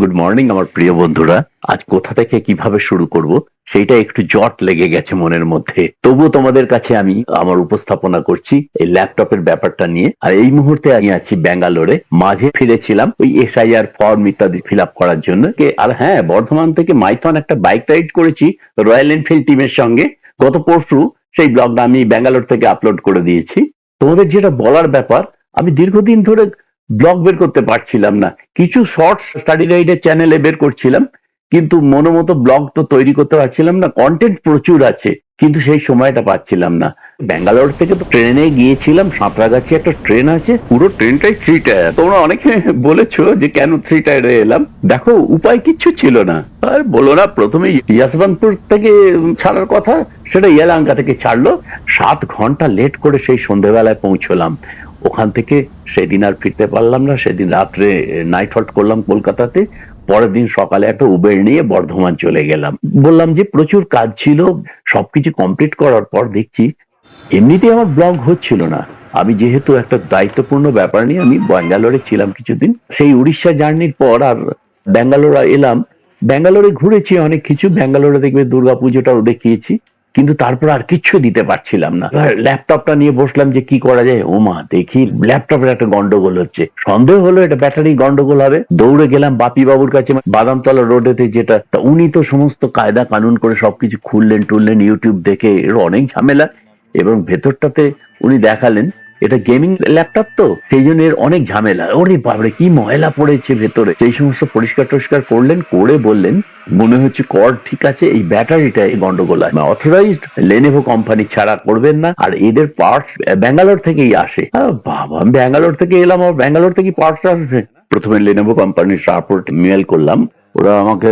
Good morning আমার প্রিয় বন্ধুরা। আজ কোথা থেকে কিভাবে শুরু করব সেইটা একটু জট লেগে গেছে মনের মধ্যে, তবুও তোমাদের কাছে আমি আমার উপস্থাপনা করছি এই ল্যাপটপের ব্যাপারটা নিয়ে। আর এই মুহূর্তে আমি আছি ব্যাঙ্গালোরে, মাঝে ফিরেছিলাম ওই SIR ফর্ম ইত্যাদি ফিল আপ করার জন্য। আর হ্যাঁ, বর্ধমান থেকে মাইথন একটা বাইক রাইড করেছি রয়্যাল এনফিল্ড টিমের সঙ্গে গত পরশু। সেই ব্লগটা আমি ব্যাঙ্গালোর থেকে আপলোড করে দিয়েছি। তোমাদের যেটা বলার ব্যাপার, আমি দীর্ঘদিন ধরে ব্লগ বের করতে পারছিলাম না। কিছু শর্টস স্টাডি গাইডের চ্যানেলে বের করছিলাম, কিন্তু মতো ব্লগ তো তৈরি করতে পারছিলাম না। কন্টেন্ট প্রচুর আছে, কিন্তু সেই সময়টা পাচ্ছিলাম না। ব্যাঙ্গালোর থেকে তো ট্রেনে গিয়েছিলাম, সাঁতরাগাছি একটা ট্রেন আছে, পুরো ট্রেনটাই 3 টায়ার। তোমরা অনেকে বলেছো যে কেন 3 টায়ারে এলাম। দেখো, উপায় কিচ্ছু ছিল না। আর বলো না, প্রথমে ইয়াসবানপুর থেকে ছাড়ার কথা, সেটা ইয়ালাঙ্কা থেকে ছাড়লো। 7 ঘন্টা লেট করে সেই সন্ধ্যেবেলায় পৌঁছলাম। ওখান থেকে সেদিন আর ফিরতে পারলাম না। সেদিন রাত্রে নাইট হল্ট করলাম কলকাতাতে। পরের দিন সকালে একটা উবের নিয়ে বর্ধমান চলে গেলাম। বললাম যে প্রচুর কাজ ছিল। সবকিছু কমপ্লিট করার পর দেখছি এমনিতেই আমার ব্লগ হচ্ছিল না। আমি যেহেতু একটা দায়িত্বপূর্ণ ব্যাপার নিয়ে আমি ব্যাঙ্গালোরে ছিলাম কিছুদিন, সেই উড়িষ্যা জার্নির পর আর ব্যাঙ্গালোরে এলাম। ব্যাঙ্গালোরে ঘুরেছি অনেক কিছু। ব্যাঙ্গালোরে দেখবে দুর্গাপুজোটাও দেখিয়েছি, কিন্তু তারপর আর কিচ্ছু দিতে পারছিলাম না। ল্যাপটপটা নিয়ে বসলাম যে কি করা যায়। ওমা, দেখি ল্যাপটপের একটা গন্ডগোল হচ্ছে। সন্দেহ হলো এটা ব্যাটারি গন্ডগোল হবে। দৌড়ে গেলাম বাপি বাবুর কাছে, বাদামতলা রোডেতে যেটা। তা উনি তো সমস্ত কায়দা কানুন করে সবকিছু খুললেন টুললেন, ইউটিউব দেখে। এর অনেক ঝামেলা। এবং ভেতরটাতে উনি দেখালেন এটা গেমিং ল্যাপটপ, তো সেই জন্য এর অনেক ঝামেলা। ওরে বাবরে, কি ময়লা পড়েছে ভেতরে। সেই সমস্ত পরিষ্কার টরিষ্কার করলেন, করে বললেন মনে হচ্ছে কর্ড ঠিক আছে, এই ব্যাটারিটা এই গন্ডগোল আছে। অথরাইজড লেনোভো কোম্পানি ছাড়া করবেন না, আর এদের পার্টস ব্যাঙ্গালোর থেকেই আসে। বাবা, আমি ব্যাঙ্গালোর থেকে এলাম, আর ব্যাঙ্গালোর থেকে পার্টস আসবে। প্রথমে লেনোভো কোম্পানির সাপোর্ট মেল করলাম। ওরা আমাকে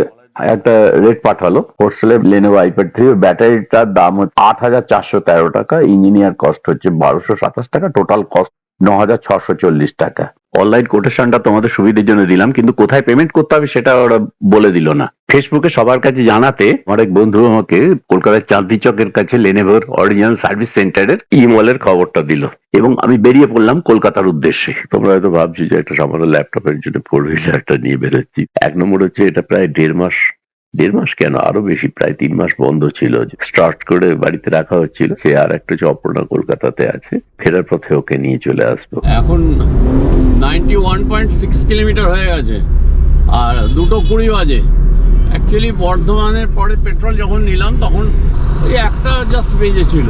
একটা রেট পাঠালো। হোস্টেলের লেনোভো আইপ্যাড 3, ব্যাটারিটার দাম হচ্ছে 8,413 টাকা, ইঞ্জিনিয়ার কস্ট হচ্ছে 1,227 টাকা, টোটাল কস্ট 9,640 টাকা। অনলাইন কোটেশনটা তোমাদের সুবিধার জন্য দিলাম, কিন্তু কোথায় পেমেন্ট করতে হবে সেটা ওরা বলে দিল না। ফেসবুকে সবার কাছে জানাতে আমার এক বন্ধু আমাকে কলকাতার চাঁদনি চকের কাছে লেনোভোর অরিজিনাল সার্ভিস সেন্টারের ইমলের খবরটা দিল, এবং আমি বেরিয়ে পড়লাম কলকাতার উদ্দেশ্যে। তোমরা হয়তো ভাবছি যে একটা সামান্য ল্যাপটপের জন্য 4 হুইলারটা নিয়ে বেরোচ্ছি। এক নম্বর হচ্ছে এটা প্রায় 1.5 মাস কেন, আরো বেশি, প্রায় 3 মাস বন্ধ ছিল। স্টার্ট করে বাড়িতে রাখা হচ্ছিল। সে আর একটা অপর্ণা কলকাতাতে আছে, ফেরার পথে ওকে নিয়ে চলে আসবো। এখন 91.6 কিলোমিটার হয়ে গেছে, আর 2:20 বাজে। অ্যাকচুয়ালি বর্ধমানের পরে পেট্রোল যখন নিলাম তখন ওই একটা জাস্ট বেজেছিল।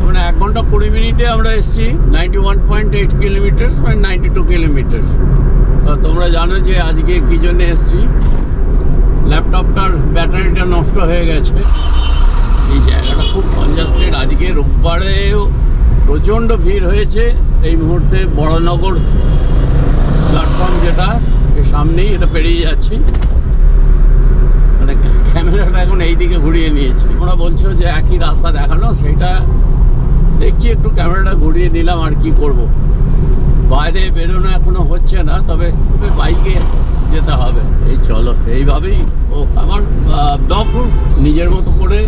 মানে 1 ঘন্টা 20 মিনিটে আমরা এসেছি 91.8 কিলোমিটার, মানে 92 কিলোমিটার। তোমরা জানো যে আজকে কী জন্য এসেছি। ল্যাপটপটার ব্যাটারিটা নষ্ট হয়ে গেছে। এই জায়গাটা খুব কনজাস্টেড। আজকে রোববারেও প্রচণ্ড ভিড় হয়েছে। এই মুহূর্তে বড়নগর প্ল্যাটফর্ম যেটা, এর সামনেই, এটা পেরিয়ে যাচ্ছি। মানে ক্যামেরাটা এখন এই দিকে ঘুরিয়ে নিয়েছি। তোমরা বলছো যে একই রাস্তা দেখানো, সেটা দেখছি একটু ক্যামেরাটা ঘুরিয়ে নিলাম। আর কি করব, বাইরে বেরোনো এখনো হচ্ছে না, তবে বাইকে যেতে হবে। এই চলো, এইভাবেই আমার ব্লগ নিজের মতো করে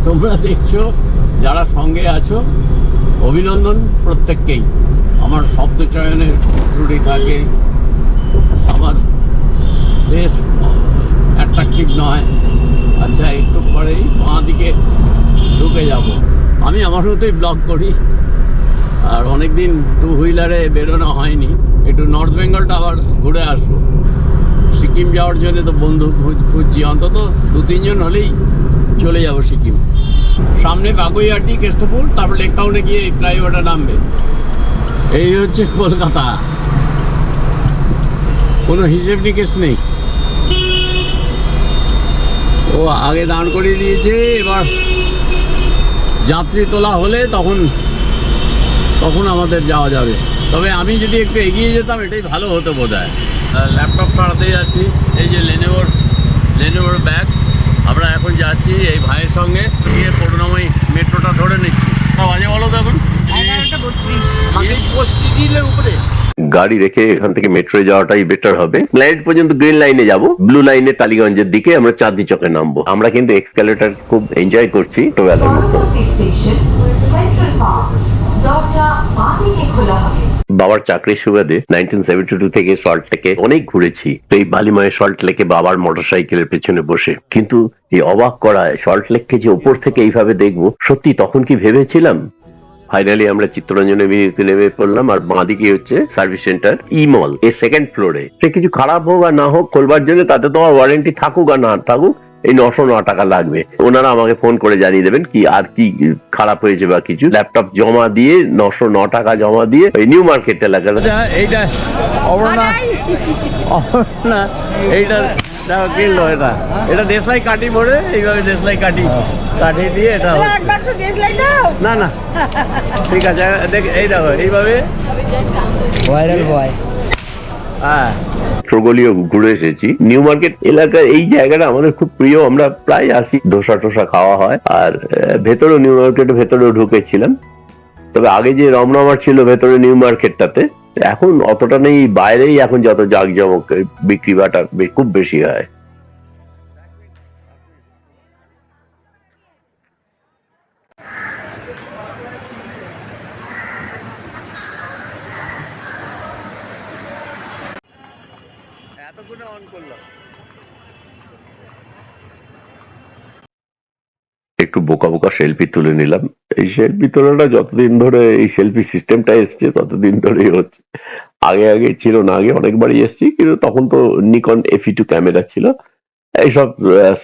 তোমরা দেখছো। যারা সঙ্গে আছো অভিনন্দন প্রত্যেককেই। আমার শব্দ চয়নের ত্রুটি থাকে, আমার বেশ অ্যাট্রাকটিভ নয়। আচ্ছা, একটু পরেই বাঁ দিকে ঢুকে যাব। আমি আমার মতোই ব্লগ করি, আর অনেকদিন 2 হুইলারে বেরোনো হয়নি। একটু নর্থ বেঙ্গলটা আবার ঘুরে আসবো। সিকিম যাওয়ার জন্য তো বন্ধু খুঁজছি, অন্তত 2-3 জন হলেই চলে যাব সিকিম। সামনে বাগুইহাটি, কেষ্টপুর, তারপর লেক টাউনে গিয়ে ফ্লাইওভারটা নামবে। এই হচ্ছে কলকাতা, কোনো হিসেব নিকেশ নেই। ও আগে দাঁড় করিয়ে দিয়েছে, এবার যাত্রী তোলা হলে তখন আমাদের যাওয়া যাবে। তবে আমি যদি একটু এগিয়ে যেতাম এটাই ভালো হতো বোধ হয়। ল্যাপটপ সরাতে যাচ্ছি। এই যে লেনোভোর ব্যাগ। আমরা এখন যাচ্ছি এই ভাইয়ের সঙ্গে গিয়ে করুণাময়ী মেট্রোটা ধরে নিচ্ছি। বাজে বলো তো এখন 11:32 উপরে। গাড়ি রেখে এখান থেকে মেট্রো যাওয়াটাই বেটার হবে। লাইট পর্যন্ত গ্রিন লাইনে যাব, ব্লু লাইনে টালিগঞ্জের দিকে আমরা চাঁদনি চকে নামবো। আমরা কিন্তু এক্সকালেটর খুব এনজয় করছি ছোটবেলার মতো। বাবার চাকরির সুবাদে 1972 থেকে সল্ট লেকে অনেক ঘুরেছি। তো এই বালিময় সল্ট লেকে বাবার মোটরসাইকেলের পেছনে বসে, কিন্তু এই অবাক করা সল্ট লেককে যে উপর থেকে এইভাবে দেখবো, সত্যি তখন কি ভেবেছিলাম? ফাইনালি আমরা চিত্তরঞ্জনে নেমে পড়লাম, আর বাঁদিকে হচ্ছে সার্ভিস সেন্টার ই মল এর সেকেন্ড ফ্লোরে। সে কিছু খারাপ হোক আর না হোক খোলবার জন্য, তাতে তোমার ওয়ারেন্টি থাকুক আর না থাকুক, এই 909 টাকা লাগবে। ওনারা আমাকে ফোন করে জানিয়ে দেবেন কি আর কি খারাপ হয়েছে বা কিছু। ল্যাপটপ জমা দিয়ে 909 টাকা জমা দিয়ে ওই নিউ মার্কেট এলাকাটা। এইটা অবর্ণা অবর্ণা এইটা কিনলো, এটা দেশলাই কাঠি পড়ে এইভাবে দেশলাই কাঠি দিয়ে এটা না না ঠিক আছে। দেখ এই দেখো এইভাবে ভাইরাল বয়। হ্যাঁ, প্রগলিও ঘুরে এসেছি। নিউ মার্কেট এলাকার এই জায়গাটা আমাদের খুব প্রিয়, আমরা প্রায় আসি, ধোসা টোসা খাওয়া হয়। আর ভেতরেও নিউ মার্কেটের ভেতরেও ঢুকেছিলাম। তবে আগে যে রমরমা ছিল ভেতরে নিউ মার্কেটটাতে, এখন অতটা নেই। বাইরেই এখন যত জাঁকজমক, বিক্রি বাটা খুব বেশি হয়। এতক্ষণে অন করলাম। একটু বোকা বোকা সেলফি তুলে নিলাম। এই সেলফি তোলাটা যতদিন ধরে এই সেলফি সিস্টেমটা এসছে ততদিন ধরেই হচ্ছে। আগে ছিল না, আগে অনেকবারই এসছি, কিন্তু তখন তো নিকন FE2 ক্যামেরা ছিল, এইসব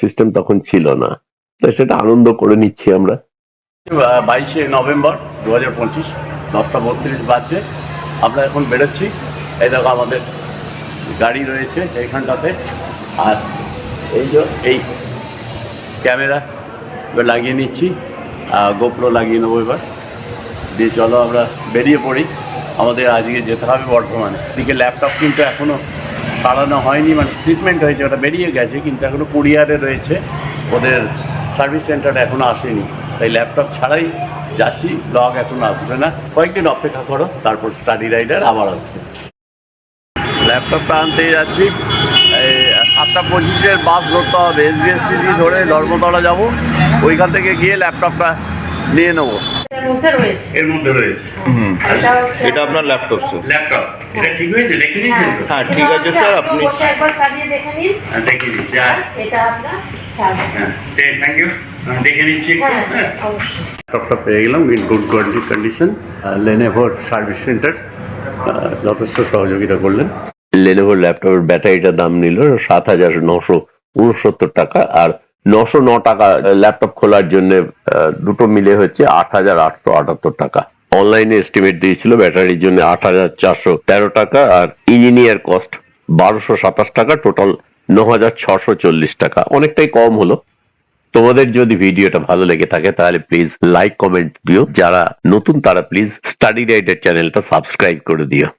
সিস্টেম তখন ছিল না। তো সেটা আনন্দ করে নিচ্ছি আমরা। 22শে নভেম্বর 2025 10:32 বাজছে। আমরা এখন বেরোচ্ছি। এই দেখো আমাদের গাড়ি রয়েছে এইখানটাতে, আর এই যে এই ক্যামেরা এবার লাগিয়ে নিচ্ছি, গোপ্রো লাগিয়ে নেবো এবার দিয়ে। চলো আমরা বেরিয়ে পড়ি, আমাদের আজকে যেতে হবে বর্ধমানে। এদিকে ল্যাপটপ কিন্তু এখনও সারানো হয়নি, মানে শিপমেন্ট হয়েছে, ওটা বেরিয়ে গেছে, কিন্তু এখনও কুরিয়ারে রয়েছে, ওদের সার্ভিস সেন্টারে এখনও আসেনি। তাই ল্যাপটপ ছাড়াই যাচ্ছি, ব্লগ এখনও আসবে না, কয়েকদিন অপেক্ষা করো, তারপর স্টাডি রাইডার আবার আসবে। ল্যাপটপটা আনতে যাচ্ছি, এই 7:25 বাস ধরতে হবে, SBSTC ধরে ধর্মতলা যাবো, ওইখান থেকে গিয়ে ল্যাপটপটা নিয়ে নেবো। এর মধ্যে রয়েছে এটা আপনার ল্যাপটপ স্যার। ল্যাপটপ এটা ঠিক হয়েছে, দেখে নিয়েছেন তো? হ্যাঁ ঠিক আছে স্যার, আপনি একবার চালিয়ে দেখে নিন। দেখে নিচ্ছি। এটা আপনার চার্জ। হ্যাঁ, থ্যাংক ইউ। দেখে নিচ্ছি। হ্যাঁ অবশ্যই। ল্যাপটপটা পেয়ে গেলাম ইন গুড কন্ডিশন। লেনোভোর সার্ভিস সেন্টার যথেষ্ট সহযোগিতা করলেন। লেনোভোর ল্যাপটপের ব্যাটারিটার দাম নিল 7,969 টাকা, আর 909 টাকা ল্যাপটপ খোলার জন্য দুটো মিলে হচ্ছে 8,878 টাকা। অনলাইনে এস্টিমেট দিয়েছিল ব্যাটারির জন্য 8,413 টাকা, আর ইঞ্জিনিয়ার কস্ট 1,227 টাকা, টোটাল 9,640 টাকা। অনেকটাই কম হলো। তোমাদের যদি ভিডিওটা ভালো লেগে থাকে তাহলে প্লিজ লাইক কমেন্ট দিও, যারা নতুন তারা প্লিজ স্টাডি রাইডার চ্যানেলটা সাবস্ক্রাইব করে দিও।